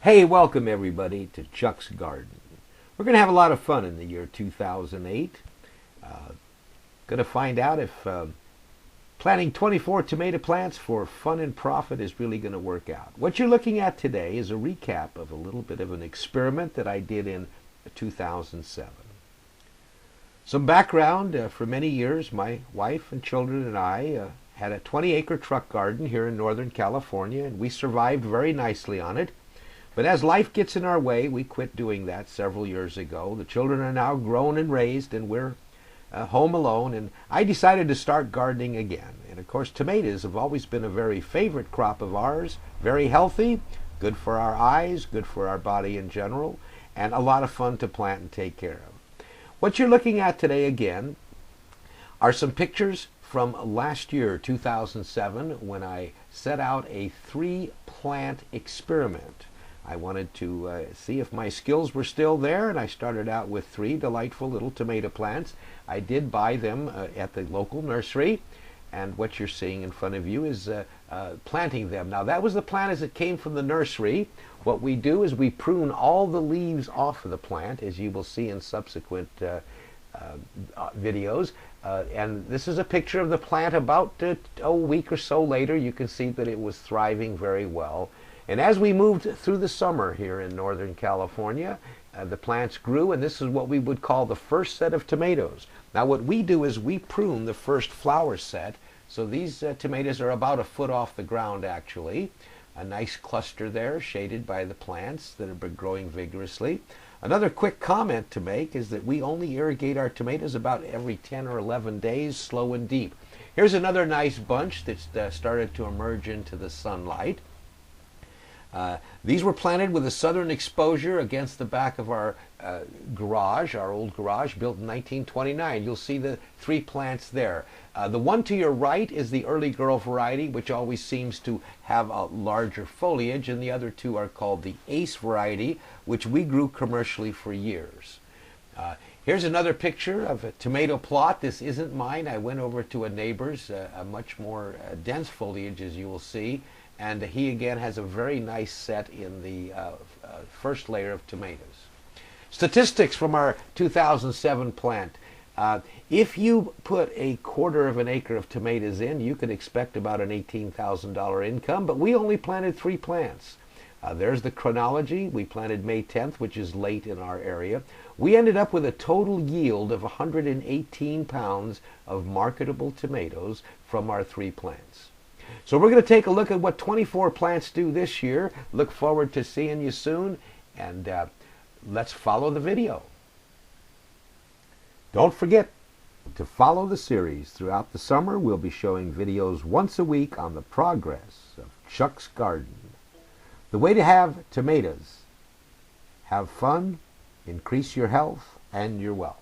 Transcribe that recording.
Hey, welcome everybody to Chuck's Garden. We're going to have a lot of fun in the year 2008. Going to find out if planting 24 tomato plants for fun and profit is really going to work out. What you're looking at today is a recap of a little bit of an experiment that I did in 2007. Some background, for many years my wife and children and I had a 20-acre truck garden here in Northern California, and we survived very nicely on it. But as life gets in our way, we quit doing that several years ago. The children are now grown and raised, and we're home alone, and I decided to start gardening again. And of course, tomatoes have always been a very favorite crop of ours, very healthy, good for our eyes, good for our body in general, and a lot of fun to plant and take care of. What you're looking at today again are some pictures from last year, 2007, when I set out a 3-plant experiment. I wanted to see if my skills were still there, and I started out with 3 delightful little tomato plants. I did buy them at the local nursery, and what you're seeing in front of you is planting them. Now, that was the plant as it came from the nursery. What we do is we prune all the leaves off of the plant, as you will see in subsequent videos. And this is a picture of the plant about a week or so later. You can see that it was thriving very well. And as we moved through the summer here in Northern California, the plants grew, and this is what we would call the first set of tomatoes. Now what we do is we prune the first flower set. So these tomatoes are about a foot off the ground actually. A nice cluster there, shaded by the plants that have been growing vigorously. Another quick comment to make is that we only irrigate our tomatoes about every 10 or 11 days, slow and deep. Here's another nice bunch that's started to emerge into the sunlight. These were planted with a southern exposure against the back of our garage, our old garage, built in 1929. You'll see the 3 plants there. The one to your right is the early girl variety, which always seems to have a larger foliage, and the other 2 are called the Ace variety, which we grew commercially for years. Here's another picture of a tomato plot. This isn't mine. I went over to a neighbor's, a much more dense foliage, as you will see. And he again has a very nice set in the first layer of tomatoes. Statistics from our 2007 plant. If you put a 1/4 of an acre of tomatoes in, you could expect about an $18,000 income, but we only planted 3 plants. There's the chronology. We planted May 10th, which is late in our area. We ended up with a total yield of 118 pounds of marketable tomatoes from our 3 plants. So we're going to take a look at what 24 plants do this year. Look forward to seeing you soon, and let's follow the video. Don't forget to follow the series. Throughout the summer, we'll be showing videos once a week on the progress of Chuck's Garden. The way to have tomatoes: have fun, increase your health and your wealth.